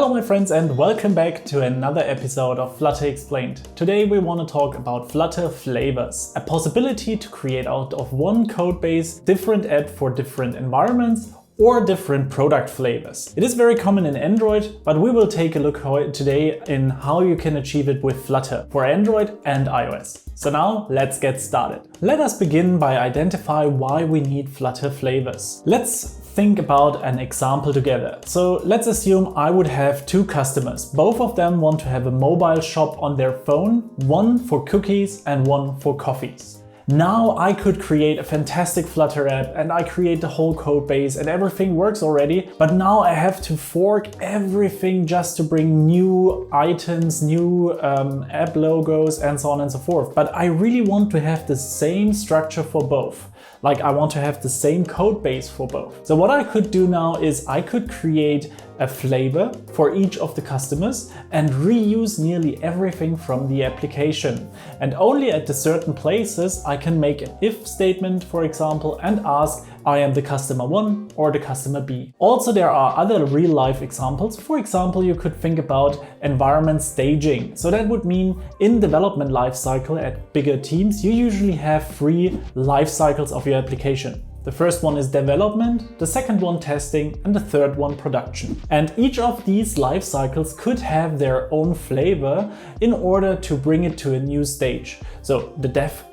Hello my friends and welcome back to another episode of Flutter Explained. Today we want to talk about Flutter flavors, a possibility to create out of one code base different app for different environments or different product flavors. It is very common in Android, but we will take a look today in how you can achieve it with Flutter for Android and iOS. So now let's get started. Let us begin by identifying why we need Flutter flavors. Let's think about an example together. So let's assume I would have two customers. Both of them want to have a mobile shop on their phone, one for cookies and one for coffees. Now I could create a fantastic Flutter app and I create the whole code base and everything works already, but now I have to fork everything just to bring new items, new app logos and so on and so forth. But I really want to have the same structure for both. Like I want to have the same code base for both. So what I could do now is I could create a flavor for each of the customers and reuse nearly everything from the application. And only at the certain places I can make an if statement, for example, and ask, I am the customer 1 or the customer B. Also, there are other real life examples. For example, you could think about environment staging. So that would mean in development lifecycle at bigger teams, you usually have 3 life cycles of your application. The first one is development, the second one testing, and the third one production. And each of these life cycles could have their own flavor in order to bring it to a new stage. So the dev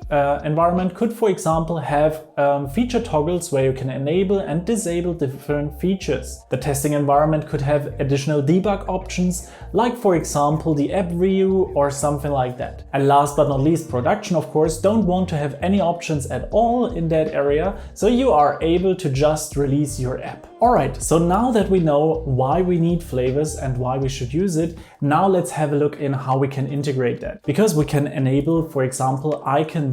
environment could, for example, have feature toggles where you can enable and disable different features. The testing environment could have additional debug options, like for example the app view or something like that. And last but not least, production, of course, don't want to have any options at all in that area, so you are able to just release your app. Alright, so now that we know why we need flavors and why we should use it, now let's have a look in how we can integrate that. Because we can enable, for example,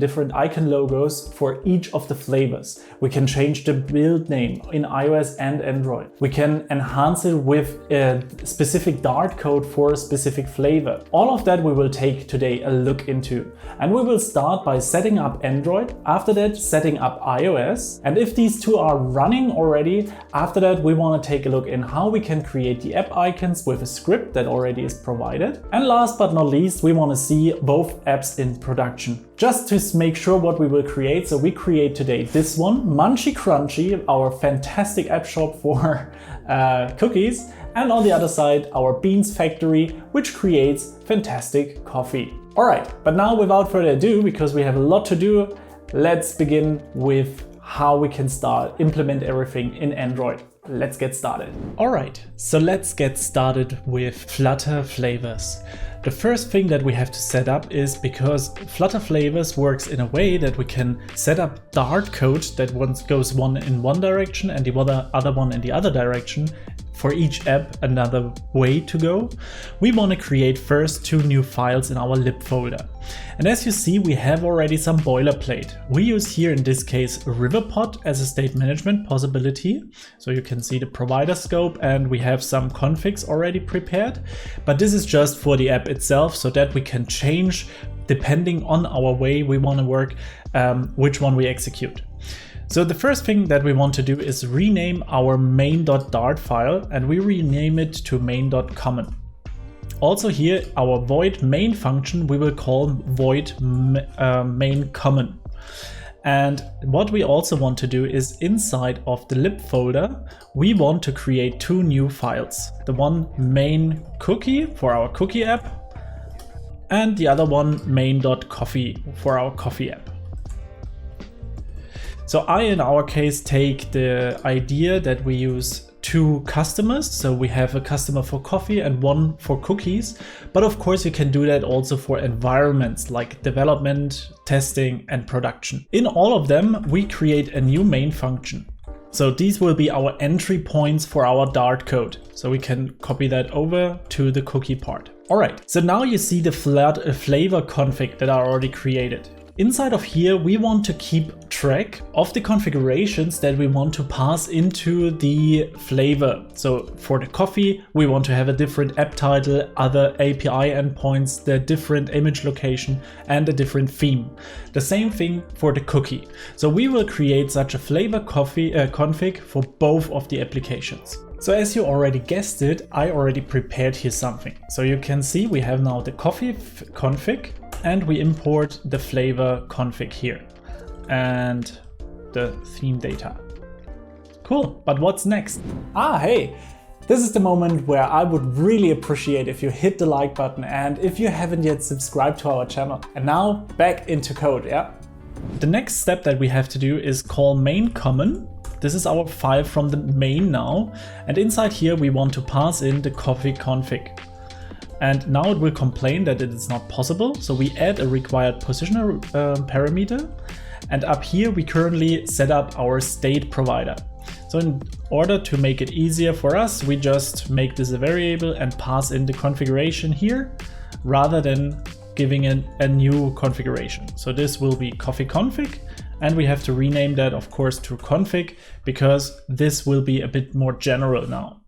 different icon logos for each of the flavors. We can change the build name in iOS and Android. We can enhance it with a specific Dart code for a specific flavor. All of that we will take today a look into. And we will start by setting up Android, after that setting up iOS. And if these two are running already, after that we want to take a look in how we can create the app icons with a script that already is provided. And last but not least, we want to see both apps in production. Just to make sure what we will create, so we create today this one, Munchy Crunchy, our fantastic app shop for cookies, and on the other side our Beans Factory, which creates fantastic coffee. Alright, but now without further ado, because we have a lot to do, let's begin with how we can implement everything in Android. Let's get started. Alright, so let's get started with Flutter flavors. The first thing that we have to set up is, because Flutter flavors works in a way that we can set up Dart code that goes one in one direction and the other one in the other direction. For each app, another way to go. We want to create first 2 new files in our lib folder. And as you see, we have already some boilerplate. We use here in this case Riverpod as a state management possibility. So you can see the provider scope and we have some configs already prepared. But this is just for the app itself so that we can change depending on our way we want to work, which one we execute. So the first thing that we want to do is rename our main.dart file, and we rename it to main.common. Also here, our void main function we will call void main common. And what we also want to do is inside of the lib folder, we want to create 2 new files. The one main cookie for our cookie app, and the other one main.coffee for our coffee app. So I, in our case, take the idea that we use 2 customers. So we have a customer for coffee and one for cookies. But of course, you can do that also for environments like development, testing, and production. In all of them, we create a new main function. So these will be our entry points for our Dart code. So we can copy that over to the cookie part. Alright, so now you see the flavor config that are already created. Inside of here, we want to keep track of the configurations that we want to pass into the flavor. So for the coffee, we want to have a different app title, other API endpoints, the different image location, and a different theme. The same thing for the cookie. So we will create such a flavor config for both of the applications. So as you already guessed it, I already prepared here something. So you can see we have now the coffee config and we import the flavor config here and the theme data. Cool, but what's next? Hey, this is the moment where I would really appreciate if you hit the like button and if you haven't yet subscribed to our channel. And now back into code, yeah? The next step that we have to do is call main common. This is our file from the main now, and inside here we want to pass in the coffee config. And now it will complain that it is not possible, so we add a required positioner parameter, and up here we currently set up our state provider. So in order to make it easier for us, we just make this a variable and pass in the configuration here, rather than giving it a new configuration. So this will be coffee config, and we have to rename that, of course, to config, because this will be a bit more general now.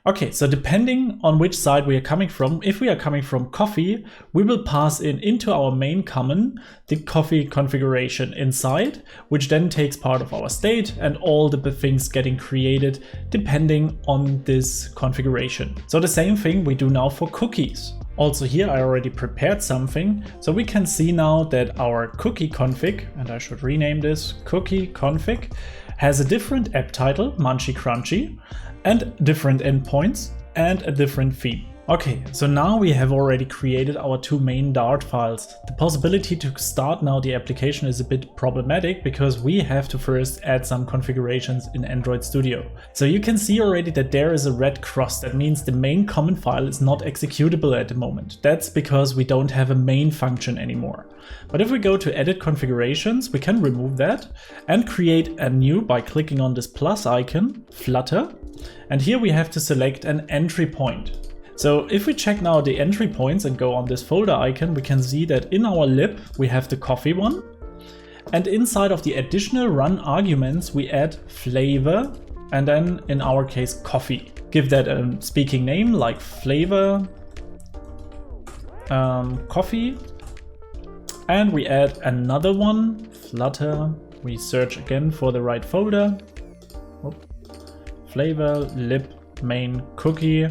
Okay, so depending on which side we are coming from, if we are coming from coffee, we will pass into our main common the coffee configuration inside, which then takes part of our state and all the things getting created depending on this configuration. So the same thing we do now for cookies. Also here I already prepared something, so we can see now that our cookie config, and I should rename this cookie config, has a different app title, Munchy Crunchy, and different endpoints and a different theme. Okay, so now we have already created our two main Dart files. The possibility to start now the application is a bit problematic because we have to first add some configurations in Android Studio. So you can see already that there is a red cross. That means the main common file is not executable at the moment. That's because we don't have a main function anymore. But if we go to edit configurations, we can remove that and create a new by clicking on this plus icon, Flutter. And here we have to select an entry point. So if we check now the entry points and go on this folder icon, we can see that in our lib we have the coffee one, and inside of the additional run arguments we add flavor, and then in our case coffee. Give that a speaking name like flavor coffee, and we add another one, Flutter. We search again for the right folder. Flavor lib main cookie.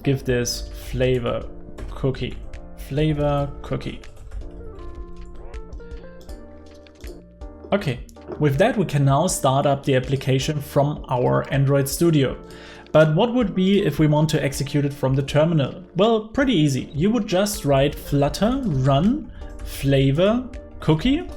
Give this flavor cookie. Okay, with that we can now start up the application from our Android Studio. But what would be if we want to execute it from the terminal? Well, pretty easy. You would just write flutter run flavor cookie,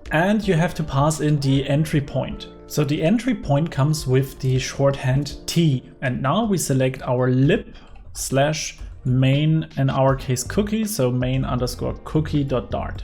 and you have to pass in the entry point. So the entry point comes with the shorthand T, and now we select our lib / main, in our case cookie, so main _ cookie.dart.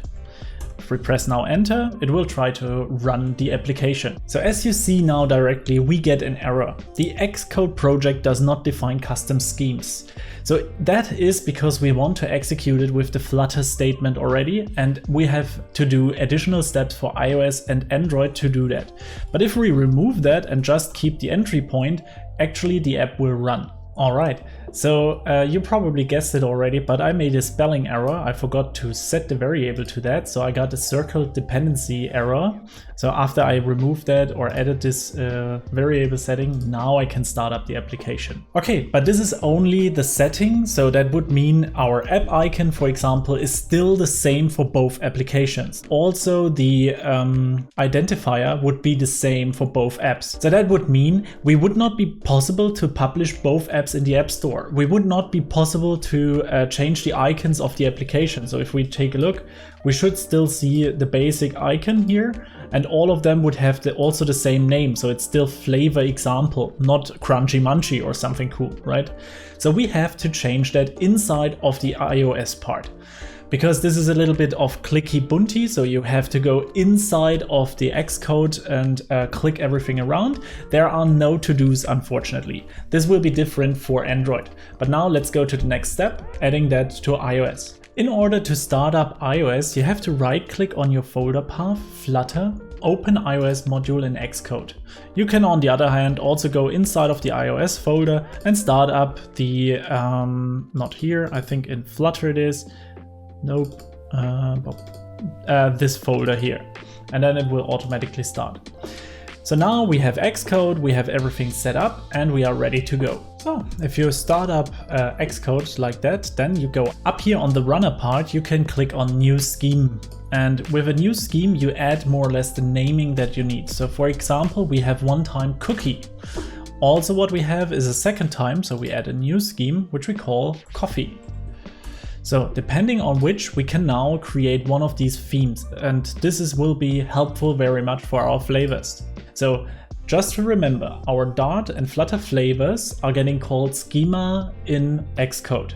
If we press now enter, it will try to run the application. So as you see now directly, we get an error. The Xcode project does not define custom schemes. So that is because we want to execute it with the Flutter statement already, and we have to do additional steps for iOS and Android to do that. But if we remove that and just keep the entry point, actually the app will run. Alright, so you probably guessed it already, but I made a spelling error. I forgot to set the variable to that, so I got a circle dependency error. So after I removed that or added this variable setting, now I can start up the application. Okay, but this is only the setting, so that would mean our app icon, for example, is still the same for both applications. Also, the identifier would be the same for both apps. So that would mean we would not be possible to publish both apps in the App Store. We would not be possible to change the icons of the application. So if we take a look, we should still see the basic icon here, and all of them would have also the same name. So it's still flavor example, not crunchy munchy or something cool, right? So we have to change that inside of the iOS part, because this is a little bit of clicky bunty, so you have to go inside of the Xcode and click everything around. There are no to-dos, unfortunately. This will be different for Android. But now let's go to the next step, adding that to iOS. In order to start up iOS, you have to right-click on your folder path, Flutter, open iOS module in Xcode. You can, on the other hand, also go inside of the iOS folder and start up the, not here, I think in Flutter it is, nope, this folder here, and then it will automatically start. So now we have Xcode, we have everything set up, and we are ready to go. So if you start up Xcode like that, then you go up here on the runner part, you can click on new scheme. And with a new scheme, you add more or less the naming that you need. So for example, we have one time cookie. Also what we have is a second time, so we add a new scheme, which we call coffee. So depending on which, we can now create one of these themes, and this will be helpful very much for our flavors. So just to remember, our Dart and Flutter flavors are getting called schema in Xcode.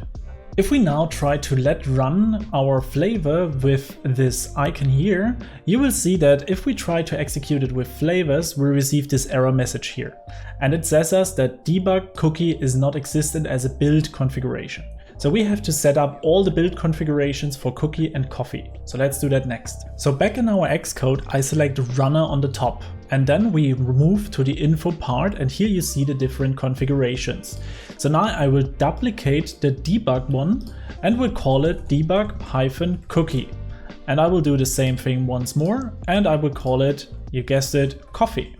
If we now try to let run our flavor with this icon here, you will see that if we try to execute it with flavors, we receive this error message here. And it says us that debug cookie is not existent as a build configuration. So we have to set up all the build configurations for cookie and coffee. So let's do that next. So back in our Xcode, I select runner on the top, and then we move to the info part, and here you see the different configurations. So now I will duplicate the debug one and we'll call it debug-cookie. And I will do the same thing once more, and I will call it, you guessed it, coffee.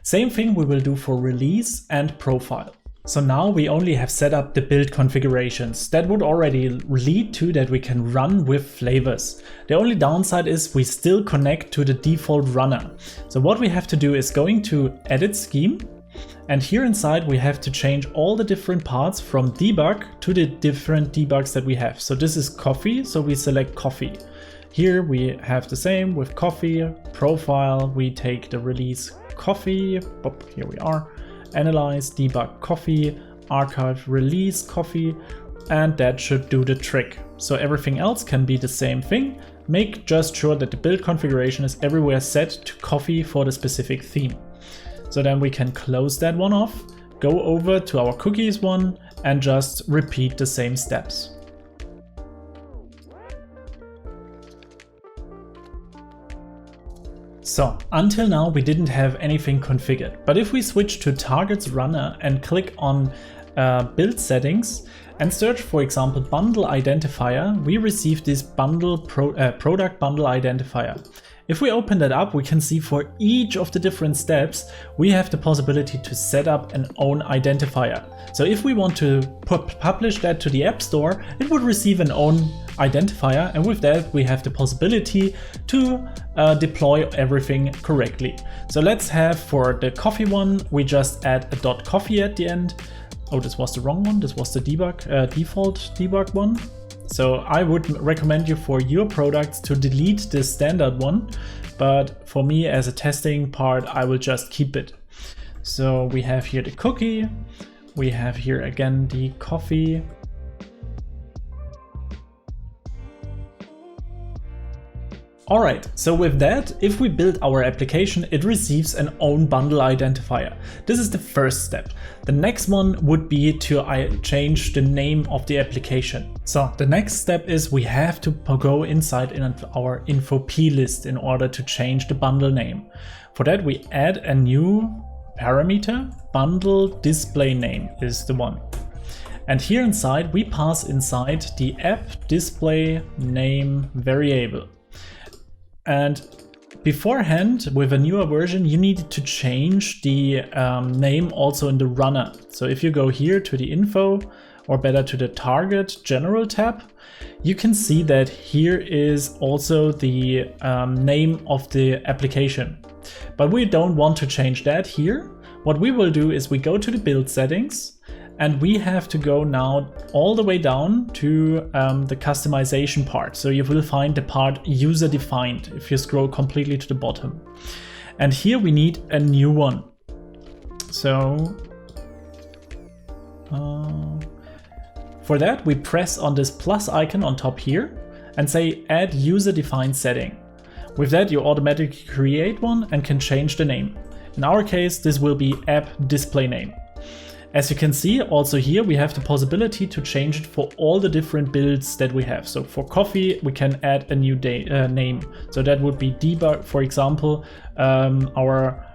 Same thing we will do for release and profile. So now we only have set up the build configurations. That would already lead to that we can run with flavors. The only downside is we still connect to the default runner. So what we have to do is going to edit scheme, and here inside we have to change all the different parts from debug to the different debugs that we have. So this is coffee, so we select coffee. Here we have the same with coffee, profile, we take the release coffee, here we are. Analyze, debug coffee, archive, release coffee, and that should do the trick. So everything else can be the same thing. Make just sure that the build configuration is everywhere set to coffee for the specific theme. So then we can close that one off, go over to our cookies one, and just repeat the same steps. So until now we didn't have anything configured, but if we switch to targets runner and click on build settings and search for example bundle identifier, we receive this product bundle identifier. If we open that up, we can see for each of the different steps we have the possibility to set up an own identifier. So if we want to publish that to the App Store, it would receive an own identifier, and with that we have the possibility to deploy everything correctly. So let's have for the coffee one, we just add a .coffee at the end. Oh, this was the wrong one. This was the default debug one. So I would recommend you for your products to delete the standard one, but for me as a testing part, I will just keep it. So we have here the cookie, we have here again the coffee. Alright, so with that, if we build our application, it receives an own bundle identifier. This is the first step. The next one would be to change the name of the application. So the next step is we have to go inside in our info plist in order to change the bundle name. For that, we add a new parameter. Bundle display name is the one. And here inside, we pass inside the app display name variable. And beforehand, with a newer version, you needed to change the name also in the runner. So if you go here to the info, or better to the target general tab, you can see that here is also the name of the application. But we don't want to change that here. What we will do is we go to the build settings, and we have to go now all the way down to the customization part. So you will find the part user defined if you scroll completely to the bottom. And here we need a new one. So for that, we press on this plus icon on top here and say add user defined setting. With that, you automatically create one and can change the name. In our case, this will be app display name. As you can see, also here we have the possibility to change it for all the different builds that we have. So for coffee, we can add a new name. So that would be debug, for example, our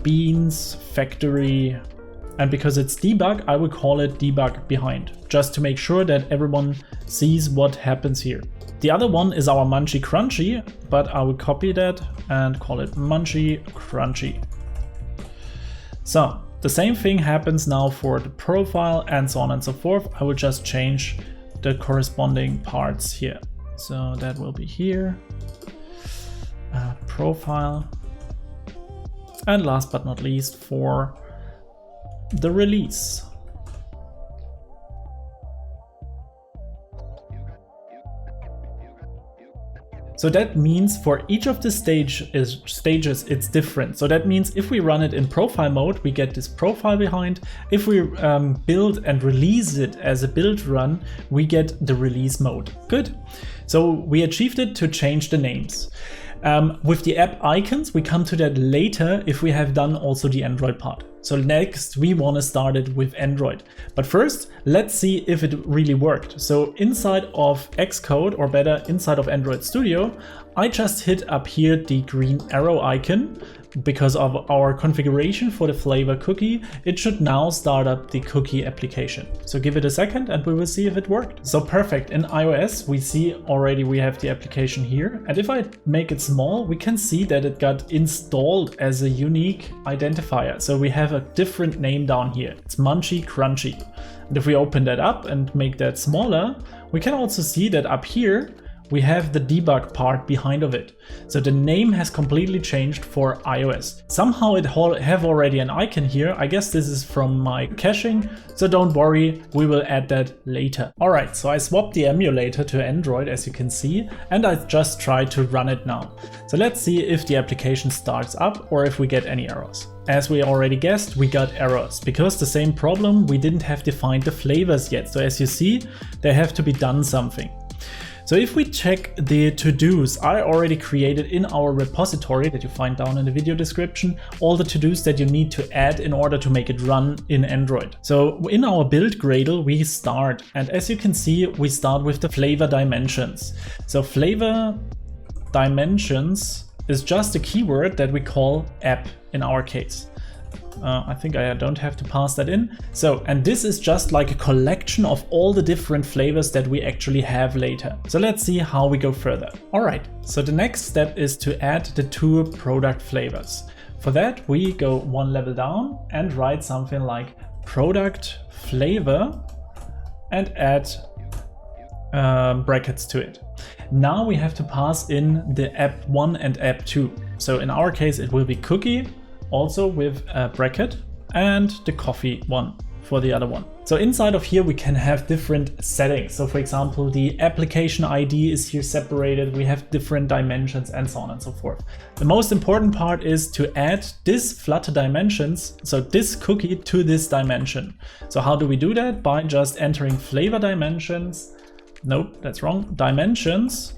beans factory. And because it's debug, I will call it debug behind, just to make sure that everyone sees what happens here. The other one is our Munchy Crunchy, but I will copy that and call it Munchy Crunchy. So the same thing happens now for the profile and so on and so forth. I will just change the corresponding parts here. So that will be here, profile, and last but not least for the release. So that means for each of the stages it's different. So that means if we run it in profile mode, we get this profile behind. If we build and release it as a build run, we get the release mode. Good. So we achieved it to change the names. With the app icons, we come to that later if we have done also the Android part. So next we want to start it with Android. But first, let's see if it really worked. So inside of Xcode, or better inside of Android Studio, I just hit up here the green arrow icon. Because of our configuration for the flavor cookie, it should now start up the cookie application. So give it a second and we will see if it worked. So perfect. In iOS, we see already we have the application here. And if I make it small, we can see that it got installed as a unique identifier. So we have a different name down here. It's Munchy Crunchy. And if we open that up and make that smaller, we can also see that up here, we have the debug part behind of it. So the name has completely changed for iOS. Somehow it have already an icon here. I guess this is from my caching, so don't worry, we will add that later. All right, so I swapped the emulator to Android, as you can see, and I just tried to run it now. So let's see if the application starts up or if we get any errors. As we already guessed, we got errors because the same problem, we didn't have defined the flavors yet. So as you see, they have to be done something. So if we check the to-dos, I already created in our repository that you find down in the video description, all the to-dos that you need to add in order to make it run in Android. So in our build Gradle, we start, and as you can see, we start with the flavor dimensions. So flavor dimensions is just a keyword that we call app in our case. I think I don't have to pass that in. So, and this is just like a collection of all the different flavors that we actually have later. So let's see how we go further. All right, so the next step is to add the 2 product flavors. For that, we go one level down and write something like product flavor and add brackets to it. Now we have to pass in the app 1 and app 2. So in our case, it will be cookie, also with a bracket, and the coffee one for the other one. So inside of here we can have different settings. So for example, the application ID is here separated, we have different dimensions and so on and so forth. The most important part is to add this Flutter dimensions, so this cookie to this dimension. So how do we do that? By just entering flavor dimensions, nope, that's wrong, dimensions,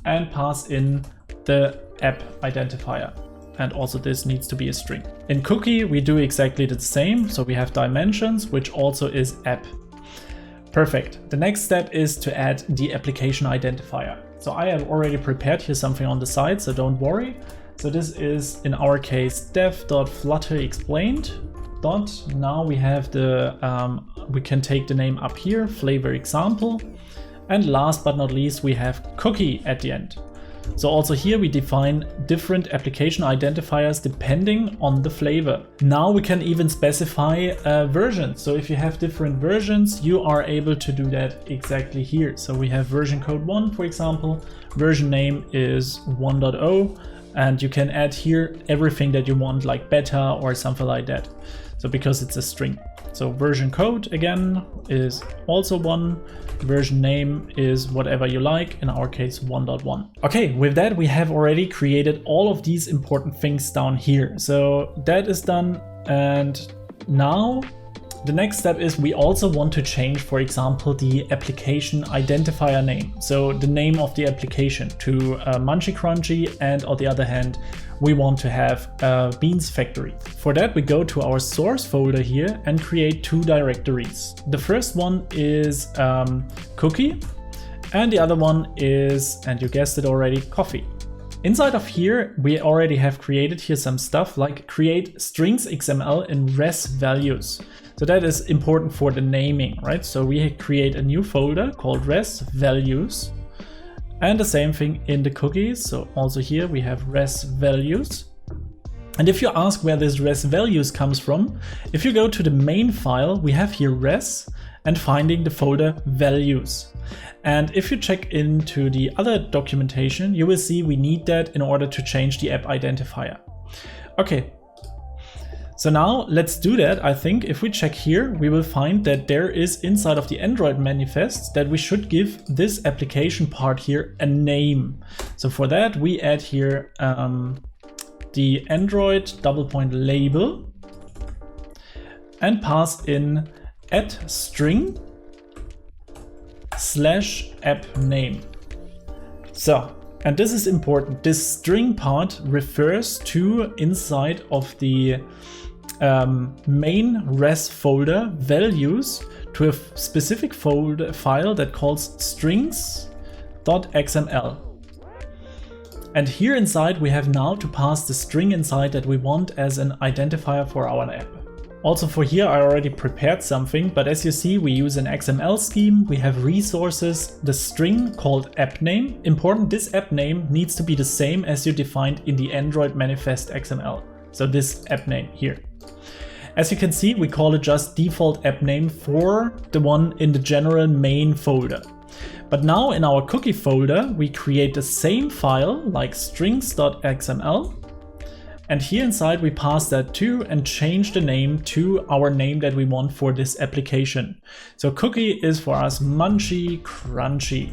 and pass in the app identifier. And also this needs to be a string. In cookie, we do exactly the same. So we have dimensions, which also is app. Perfect. The next step is to add the application identifier. So I have already prepared here something on the side, so don't worry. So this is, in our case, dev.flutterexplained. Now we have the, we can take the name up here, flavor example. And last but not least, we have cookie at the end. So also here we define different application identifiers depending on the flavor. Now we can even specify versions. So if you have different versions, you are able to do that exactly here. So we have version code 1, for example, version name is 1.0, and you can add here everything that you want, like beta or something like that. So because it's a string. So version code again is also 1. Version name is whatever you like, in our case 1.1. Okay, with that we have already created all of these important things down here. So that is done, and now the next step is we also want to change, for example, the application identifier name. So the name of the application to Munchy Crunchy, and on the other hand, we want to have Beans Factory. For that, we go to our source folder here and create 2 directories. The first one is cookie, and the other one is, and you guessed it already, coffee. Inside of here, we already have created here some stuff like create strings XML in res values. So that is important for the naming, right? So we create a new folder called res values, And the same thing in the cookies. So also here we have res values. And if you ask where this res values comes from, if you go to the main file, we have here res and finding the folder values. And if you check into the other documentation, you will see we need that in order to change the app identifier. Okay. So now let's do that. I think if we check here, we will find that there is inside of the Android manifest that we should give this application part here a name. So for that, we add here the Android label and pass in @string /app name. So, and this is important. This string part refers to inside of the main res folder values to a specific folder file that calls strings.xml. And here inside we have now to pass the string inside that we want as an identifier for our app. Also for here I already prepared something, but as you see we use an XML scheme, we have resources, the string called app name. Important, this app name needs to be the same as you defined in the Android manifest XML. So this app name here. As you can see, we call it just default app name for the one in the general main folder. But now in our cookie folder, we create the same file like strings.xml. And here inside we pass that to and change the name to our name that we want for this application. So cookie is for us Munchy Crunchy.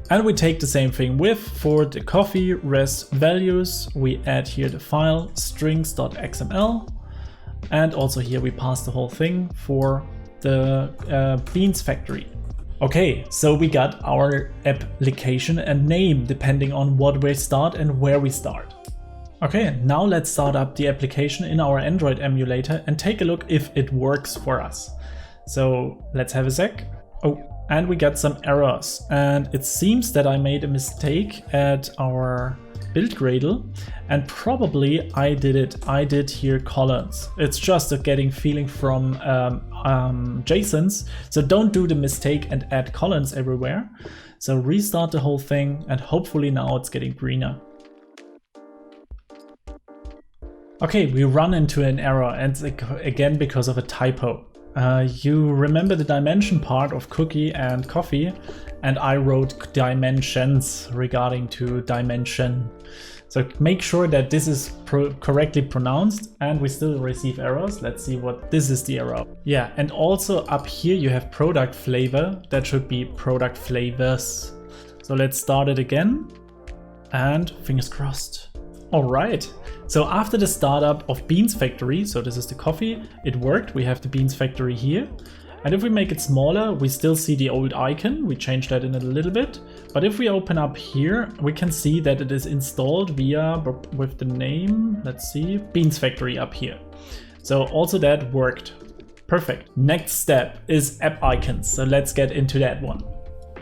And we take the same thing with for the coffee res values. We add here the file strings.xml. And also here we pass the whole thing for the beans factory. Okay, so we got our application and name depending on what we start and where we start. Okay, now let's start up the application in our Android emulator and take a look if it works for us. So let's have a sec. Oh, and we got some errors. And it seems that I made a mistake at our build Gradle, and probably I did it. I did here colons. It's just a getting feeling from JSONs. So don't do the mistake and add colons everywhere. So restart the whole thing and hopefully now it's getting greener. Okay, we run into an error and again because of a typo. You remember the dimension part of cookie and coffee, and I wrote dimensions regarding to dimension. So make sure that this is correctly pronounced, and we still receive errors. Let's see what this is the error. Yeah, and also up here you have product flavor. That should be product flavors. So let's start it again and fingers crossed. All right. So after the startup of Beans Factory, so this is the coffee, it worked. We have the Beans Factory here. And if we make it smaller, we still see the old icon. We changed that in a little bit. But if we open up here, we can see that it is installed with the name, let's see, Beans Factory up here. So also that worked. Perfect. Next step is app icons. So let's get into that one.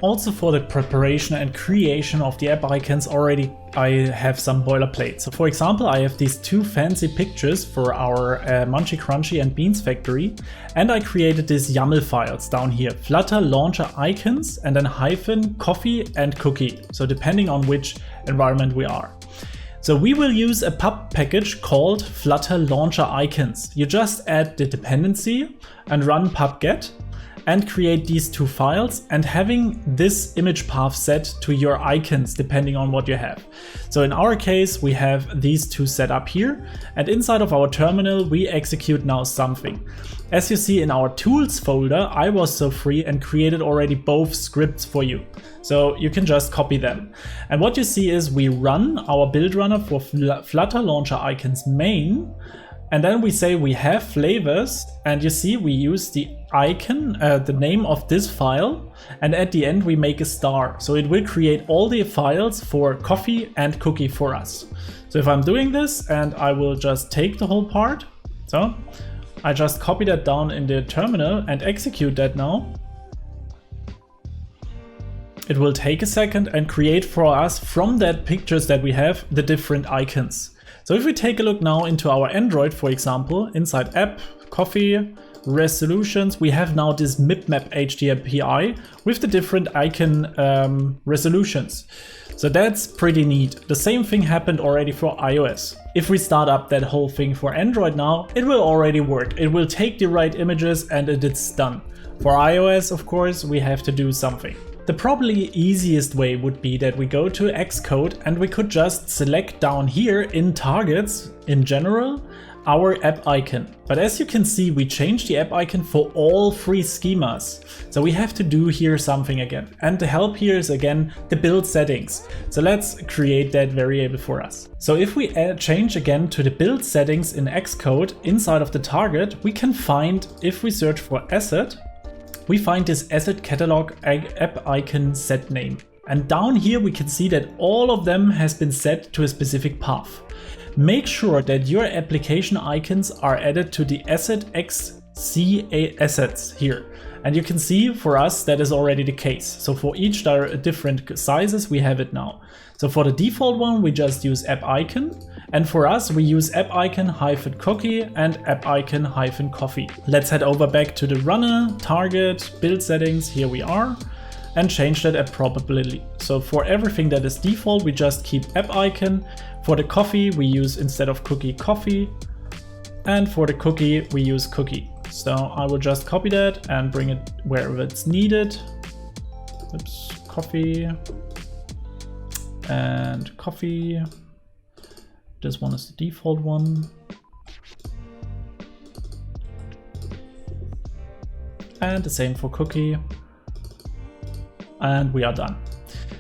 Also for the preparation and creation of the app icons already I have some boilerplate. So for example, I have these two fancy pictures for our Munchy Crunchy and Beans Factory, and I created these YAML files down here, Flutter launcher icons and then hyphen coffee and cookie. So depending on which environment we are. So we will use a pub package called Flutter launcher icons. You just add the dependency and run pub-get and create these two files and having this image path set to your icons depending on what you have. So in our case, we have these two set up here, and inside of our terminal, we execute now something. As you see in our tools folder, I was so free and created already both scripts for you. So you can just copy them. And what you see is we run our build runner for Flutter launcher icons main. And then we say we have flavors, and you see we use the icon, the name of this file, and at the end we make a star. So it will create all the files for coffee and cookie for us. So if I'm doing this, and I will just take the whole part, so I just copy that down in the terminal and execute that now. It will take a second and create for us from that pictures that we have the different icons. So if we take a look now into our Android, for example, inside app, coffee, resolutions, we have now this mipmap HDMI with the different icon resolutions. So that's pretty neat. The same thing happened already for iOS. If we start up that whole thing for Android now, it will already work. It will take the right images and it's done. For iOS, of course, we have to do something. The probably easiest way would be that we go to Xcode and we could just select down here in targets in general our app icon. But as you can see, we changed the app icon for all three schemas. So we have to do here something again. And the help here is again the build settings. So let's create that variable for us. So if we change again to the build settings in Xcode inside of the target, we can find, if we search for asset, we find this asset catalog app icon set name. And down here we can see that all of them has been set to a specific path. Make sure that your application icons are added to the asset XC assets here. And you can see for us that is already the case. So for each different sizes we have it now. So for the default one we just use app icon, and for us we use app icon hyphen cookie and app icon hyphen coffee. Let's head over back to the runner, target, build settings, here we are, and change that app probability. So for everything that is default we just keep app icon. For the coffee we use instead of cookie coffee, and for the cookie we use cookie. So I will just copy that and bring it wherever it's needed. Oops, coffee and coffee. This one is the default one. And the same for cookie. And we are done.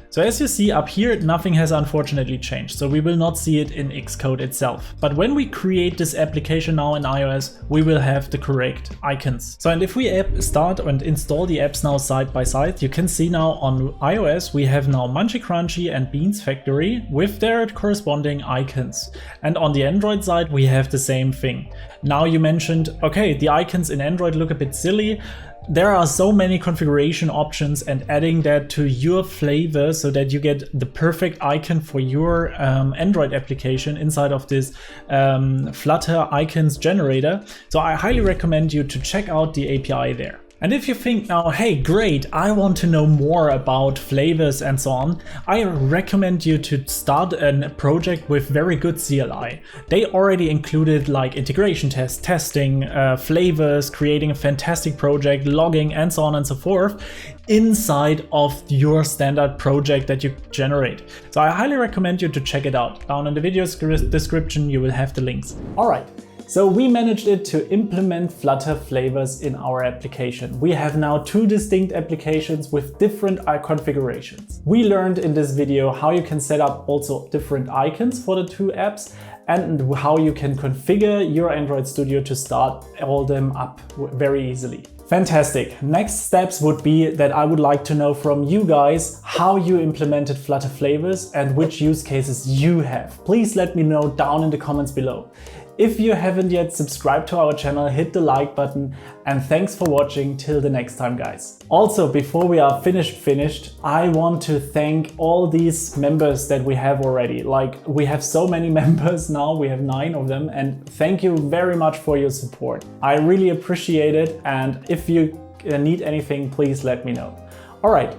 So as you see up here, nothing has unfortunately changed, so we will not see it in Xcode itself. But when we create this application now in iOS, we will have the correct icons. So and if we start and install the apps now side by side, you can see now on iOS we have now Munchy Crunchy and Beans Factory with their corresponding icons. And on the Android side we have the same thing. Now you mentioned, okay, the icons in Android look a bit silly. There are so many configuration options, and adding that to your flavor so that you get the perfect icon for your Android application inside of this Flutter icons generator. So I highly recommend you to check out the API there. And if you think now, hey, great, I want to know more about flavors and so on, I recommend you to start a project with very good CLI. They already included like integration tests, testing, flavors, creating a fantastic project, logging, and so on and so forth inside of your standard project that you generate. So I highly recommend you to check it out. Down in the video description, you will have the links. All right. So we managed it to implement Flutter flavors in our application. We have now two distinct applications with different configurations. We learned in this video how you can set up also different icons for the two apps and how you can configure your Android Studio to start all them up very easily. Fantastic. Next steps would be that I would like to know from you guys how you implemented Flutter flavors and which use cases you have. Please let me know down in the comments below. If you haven't yet subscribed to our channel, hit the like button, and thanks for watching till the next time, guys. Also, before we are finished, I want to thank all these members that we have already. Like, we have so many members now, we have 9 of them, and thank you very much for your support. I really appreciate it, and if you need anything, please let me know. All right,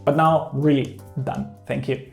but now really done. Thank you.